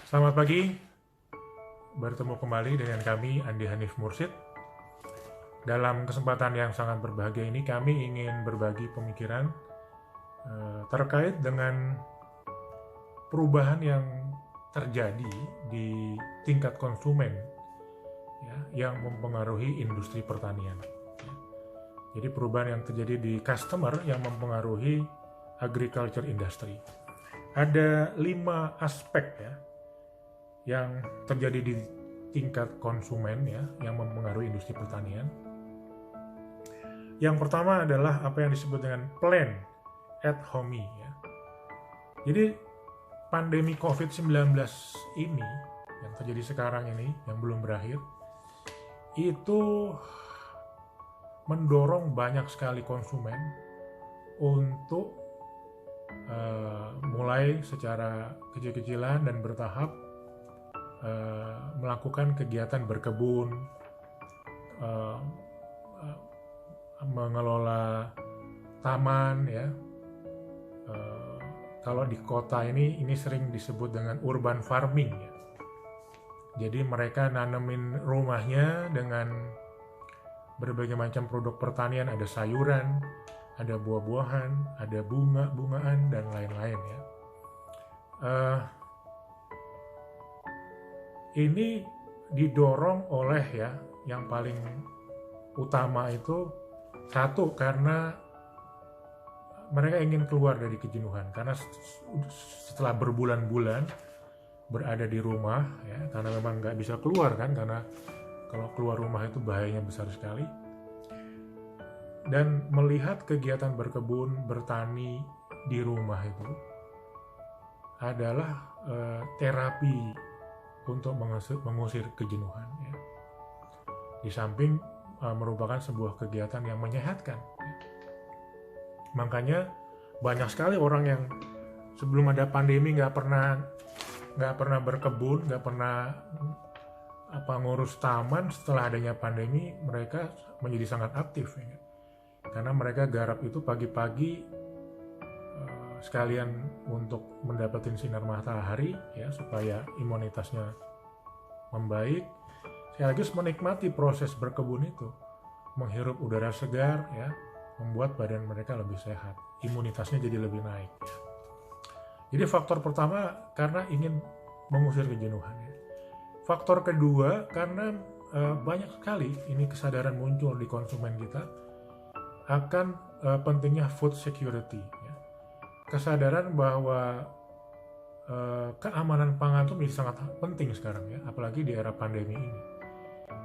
Selamat pagi, bertemu kembali dengan kami Andi Hanif Mursid. Dalam kesempatan yang sangat berbahagia ini kami ingin berbagi pemikiran terkait dengan perubahan yang terjadi di tingkat konsumen yang mempengaruhi industri pertanian. Jadi perubahan yang terjadi di customer yang mempengaruhi agriculture industry. Ada 5 aspek yang terjadi di tingkat konsumen yang mempengaruhi industri pertanian. Yang pertama adalah apa yang disebut dengan plan at home Jadi pandemi COVID-19 ini yang terjadi sekarang ini, yang belum berakhir, itu mendorong banyak sekali konsumen untuk mulai secara kecil-kecilan dan bertahap melakukan kegiatan berkebun, mengelola taman kalau di kota ini sering disebut dengan urban farming Jadi mereka nanemin rumahnya dengan berbagai macam produk pertanian, ada sayuran, ada buah-buahan, ada bunga-bungaan dan lain-lain Ini didorong oleh yang paling utama itu satu, karena mereka ingin keluar dari kejenuhan, karena setelah berbulan-bulan berada di rumah karena memang nggak bisa keluar kan, karena kalau keluar rumah itu bahayanya besar sekali, dan melihat kegiatan berkebun, bertani di rumah itu adalah terapi untuk mengusir kejenuhan Di samping merupakan sebuah kegiatan yang menyehatkan Makanya banyak sekali orang yang sebelum ada pandemi nggak pernah berkebun, nggak pernah ngurus taman. Setelah adanya pandemi mereka menjadi sangat aktif karena mereka garap itu pagi-pagi sekalian untuk mendapatkan sinar matahari supaya imunitasnya membaik, sekaligus menikmati proses berkebun itu, menghirup udara segar membuat badan mereka lebih sehat, imunitasnya jadi lebih naik Jadi faktor pertama karena ingin mengusir kejenuhan Faktor kedua karena banyak sekali ini kesadaran muncul di konsumen kita akan pentingnya food security Kesadaran bahwa keamanan pangan itu menjadi sangat penting sekarang apalagi di era pandemi ini.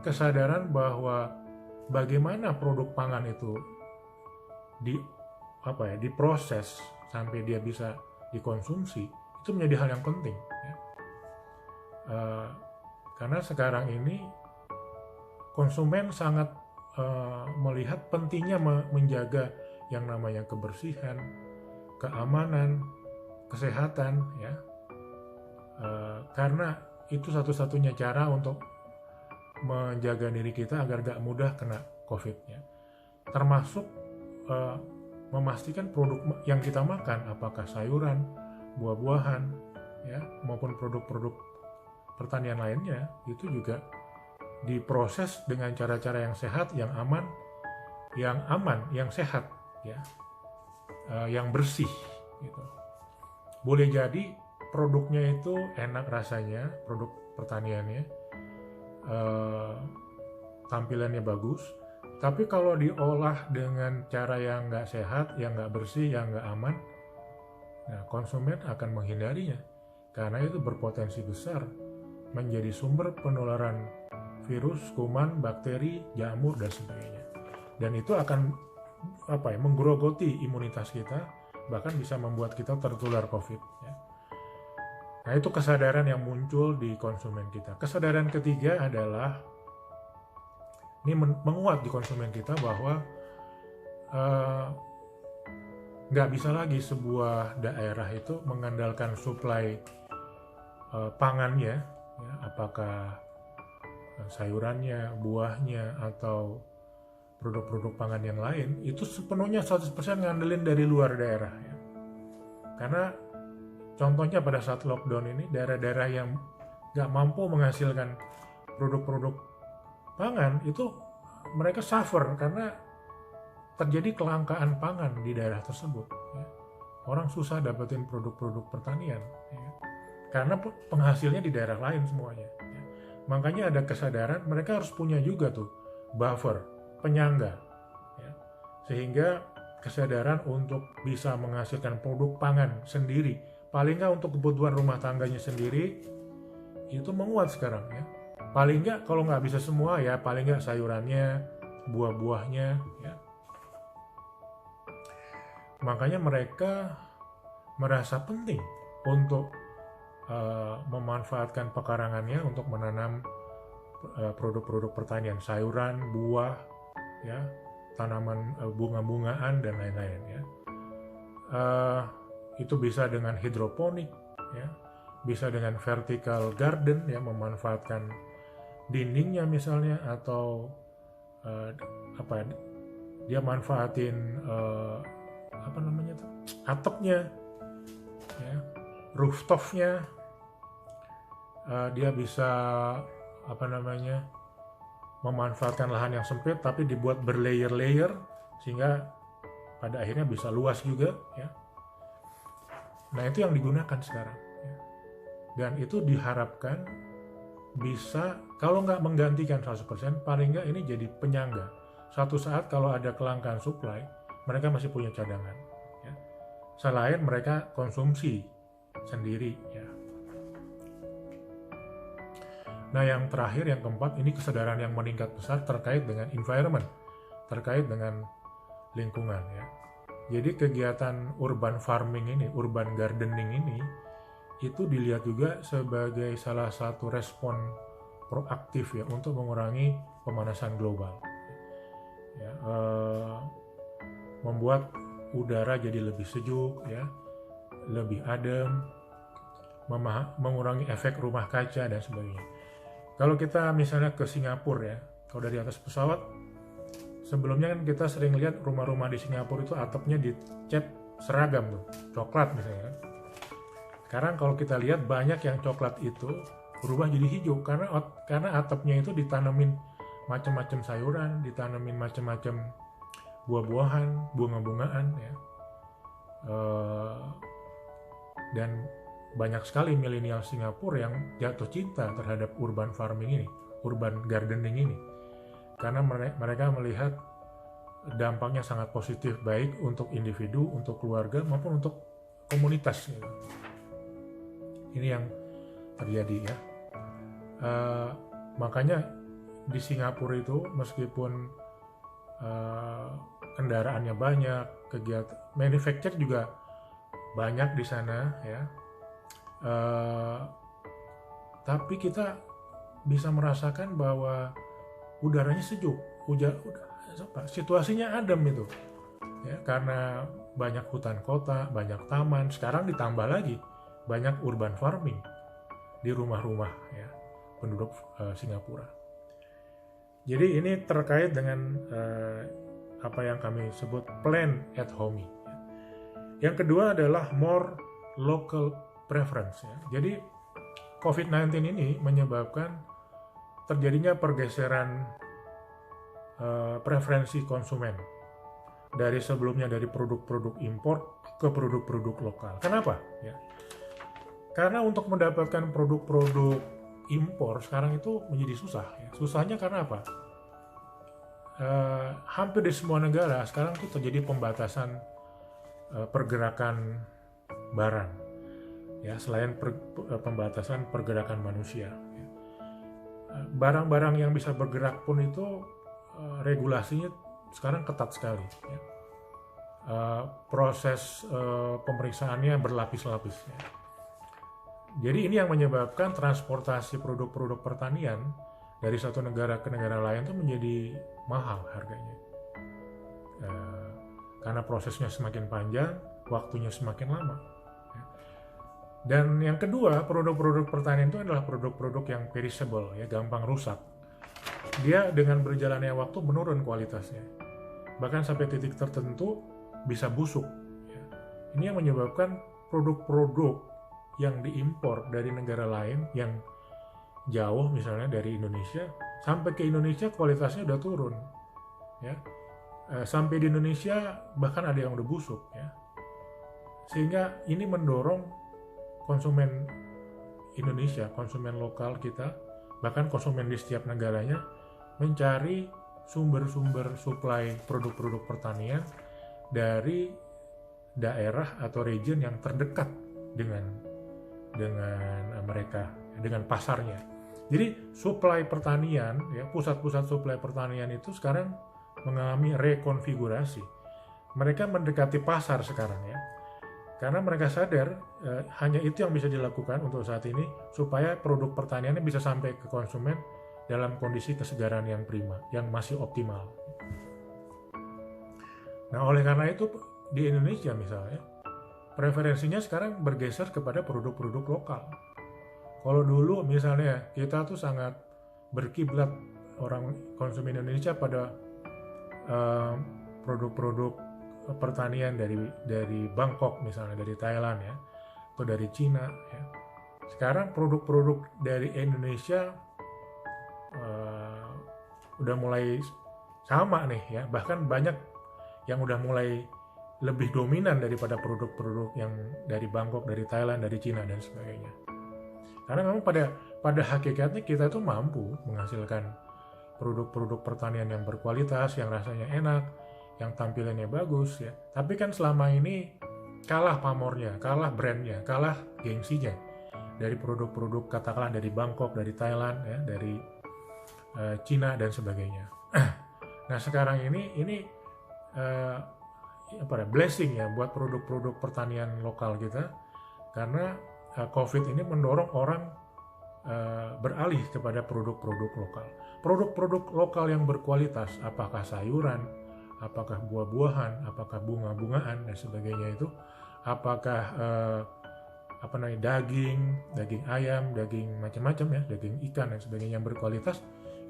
Kesadaran bahwa bagaimana produk pangan itu diproses sampai dia bisa dikonsumsi itu menjadi hal yang penting karena sekarang ini konsumen sangat melihat pentingnya menjaga yang namanya kebersihan, keamanan, kesehatan karena itu satu-satunya cara untuk menjaga diri kita agar gak mudah kena COVID termasuk memastikan produk yang kita makan, apakah sayuran, buah-buahan maupun produk-produk pertanian lainnya, itu juga diproses dengan cara-cara yang sehat, yang aman, yang sehat yang bersih Boleh jadi produknya itu enak rasanya, produk pertaniannya tampilannya bagus, tapi kalau diolah dengan cara yang nggak sehat, yang nggak bersih, yang nggak aman, konsumen akan menghindarinya karena itu berpotensi besar menjadi sumber penularan virus, kuman, bakteri, jamur dan sebagainya, dan itu akan menggerogoti imunitas kita, bahkan bisa membuat kita tertular COVID Nah itu kesadaran yang muncul di konsumen kita. Kesadaran ketiga adalah ini menguat di konsumen kita bahwa nggak bisa lagi sebuah daerah itu mengandalkan suplai pangannya apakah sayurannya, buahnya, atau produk-produk pangan yang lain itu sepenuhnya 100% ngandelin dari luar daerah Karena Contohnya pada saat lockdown ini, daerah-daerah yang nggak mampu menghasilkan produk-produk pangan itu mereka suffer karena terjadi kelangkaan pangan di daerah tersebut. Ya. Orang susah dapetin produk-produk pertanian, ya. Karena penghasilnya di daerah lain semuanya. Ya. Makanya ada kesadaran mereka harus punya juga tuh buffer, penyangga, ya. Sehingga kesadaran untuk bisa menghasilkan produk pangan sendiri, paling nggak untuk kebutuhan rumah tangganya sendiri, itu menguat sekarang ya. Paling nggak kalau nggak bisa semua ya, paling nggak sayurannya, buah-buahnya ya. Makanya mereka merasa penting untuk memanfaatkan pekarangannya untuk menanam produk-produk pertanian, sayuran, buah, ya, tanaman bunga-bungaan dan lain-lain ya. Itu bisa dengan hidroponik ya, bisa dengan vertical garden ya, memanfaatkan dindingnya misalnya, atau dia manfaatin atapnya ya, rooftopnya, dia bisa memanfaatkan lahan yang sempit tapi dibuat berlayer-layer sehingga pada akhirnya bisa luas juga ya. Nah itu yang digunakan sekarang ya. Dan itu diharapkan bisa, kalau nggak menggantikan 100%, paling nggak ini jadi penyangga. Suatu saat kalau ada kelangkaan supply, mereka masih punya cadangan ya. Selain mereka konsumsi sendiri ya. Nah yang terakhir, yang keempat, ini kesadaran yang meningkat besar terkait dengan environment, terkait dengan lingkungan ya. Jadi kegiatan urban farming ini, urban gardening ini, itu dilihat juga sebagai salah satu respon proaktif ya untuk mengurangi pemanasan global. Ya, membuat udara jadi lebih sejuk ya, lebih adem, mengurangi efek rumah kaca dan sebagainya. Kalau kita misalnya ke Singapura ya, kalau dari atas pesawat, sebelumnya kan kita sering lihat rumah-rumah di Singapura itu atapnya dicat seragam tuh, coklat misalnya. Sekarang kalau kita lihat banyak yang coklat itu berubah jadi hijau karena atapnya itu ditanamin macam-macam sayuran, ditanamin macam-macam buah-buahan, bunga-bungaan ya. Dan banyak sekali milenial Singapura yang jatuh cinta terhadap urban farming ini, urban gardening ini, karena mereka melihat dampaknya sangat positif, baik untuk individu, untuk keluarga, maupun untuk komunitas. Ini yang terjadi ya. Makanya di Singapura itu meskipun kendaraannya banyak, kegiatan manufacture juga banyak di sana ya. Tapi kita bisa merasakan bahwa udaranya sejuk, situasinya adem itu ya, karena banyak hutan kota, banyak taman. Sekarang ditambah lagi banyak urban farming di rumah-rumah ya penduduk Singapura. Jadi ini terkait dengan apa yang kami sebut plan at home. Yang kedua adalah more local preference ya. Jadi COVID-19 ini menyebabkan terjadinya pergeseran preferensi konsumen dari sebelumnya dari produk-produk impor ke produk-produk lokal. Kenapa? Ya. Karena untuk mendapatkan produk-produk impor sekarang itu menjadi susah. Ya. Susahnya karena apa? Hampir di semua negara sekarang itu terjadi pembatasan pergerakan barang. Ya, selain pembatasan pergerakan manusia, ya. Barang-barang yang bisa bergerak pun itu regulasinya sekarang ketat sekali. Ya. Proses pemeriksaannya berlapis-lapis. Ya. Jadi ini yang menyebabkan transportasi produk-produk pertanian dari satu negara ke negara lain itu menjadi mahal harganya. Karena prosesnya semakin panjang, waktunya semakin lama. Dan yang kedua, produk-produk pertanian itu adalah produk-produk yang perishable, ya, gampang rusak. Dia dengan berjalannya waktu menurun kualitasnya. Bahkan sampai titik tertentu bisa busuk. Ya. Ini yang menyebabkan produk-produk yang diimpor dari negara lain yang jauh, misalnya dari Indonesia, sampai ke Indonesia kualitasnya udah turun, ya. Sampai di Indonesia bahkan ada yang udah busuk, ya. Sehingga ini mendorong konsumen Indonesia, konsumen lokal kita, bahkan konsumen di setiap negaranya mencari sumber-sumber suplai produk-produk pertanian dari daerah atau region yang terdekat dengan mereka, dengan pasarnya. Jadi suplai pertanian, ya, pusat-pusat suplai pertanian itu sekarang mengalami rekonfigurasi. Mereka mendekati pasar sekarang, ya. Karena mereka sadar hanya itu yang bisa dilakukan untuk saat ini supaya produk pertaniannya bisa sampai ke konsumen dalam kondisi kesegaran yang prima, yang masih optimal. Nah, oleh karena itu di Indonesia misalnya, preferensinya sekarang bergeser kepada produk-produk lokal. Kalau dulu misalnya kita tuh sangat berkiblat orang konsumen Indonesia pada produk-produk pertanian dari Bangkok misalnya, dari Thailand, ya, atau dari Cina, ya. Sekarang produk-produk dari Indonesia udah mulai sama nih, ya, bahkan banyak yang udah mulai lebih dominan daripada produk-produk yang dari Bangkok, dari Thailand, dari Cina dan sebagainya. Karena memang pada hakikatnya kita tuh mampu menghasilkan produk-produk pertanian yang berkualitas, yang rasanya enak, yang tampilannya bagus, ya. Tapi kan selama ini kalah pamornya, kalah brandnya, kalah gengsinya dari produk-produk katakanlah dari Bangkok, dari Thailand, ya, dari Cina dan sebagainya. Nah, sekarang ini blessing, ya, buat produk-produk pertanian lokal kita, karena COVID ini mendorong orang beralih kepada produk-produk lokal. Produk-produk lokal yang berkualitas, apakah sayuran, apakah buah-buahan, apakah bunga-bungaan dan sebagainya itu, apakah daging ayam, daging macam-macam, ya, daging ikan dan sebagainya yang berkualitas,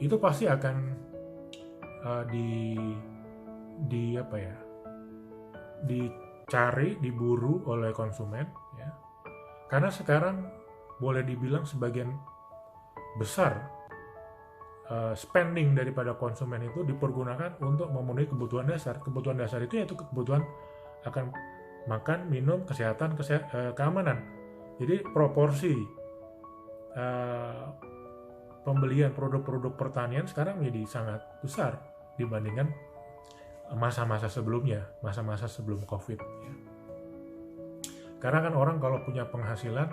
itu pasti akan dicari, diburu oleh konsumen, ya. Karena sekarang boleh dibilang sebagian besar spending daripada konsumen itu dipergunakan untuk memenuhi kebutuhan dasar. Kebutuhan dasar itu yaitu kebutuhan akan makan, minum, kesehatan, keamanan. Jadi proporsi pembelian produk-produk pertanian sekarang menjadi sangat besar dibandingkan masa-masa sebelumnya, masa-masa sebelum COVID, ya. Karena kan orang kalau punya penghasilan,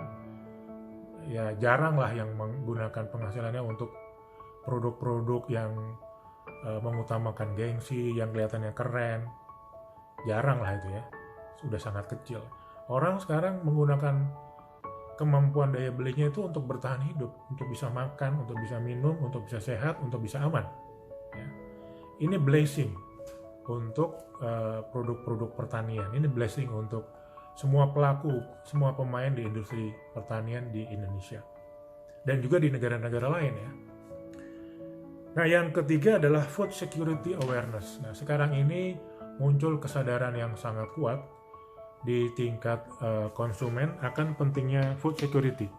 ya jarang lah yang menggunakan penghasilannya untuk produk-produk yang mengutamakan gengsi, yang kelihatannya keren. Jarang lah itu, ya. Sudah sangat kecil. Orang sekarang menggunakan kemampuan daya belinya itu untuk bertahan hidup, untuk bisa makan, untuk bisa minum, untuk bisa sehat, untuk bisa aman, ya. Ini blessing untuk produk-produk pertanian. Ini blessing untuk semua pelaku, semua pemain di industri pertanian di Indonesia dan juga di negara-negara lain, ya. Nah, yang ketiga adalah food security awareness. Nah, sekarang ini muncul kesadaran yang sangat kuat di tingkat konsumen akan pentingnya food security.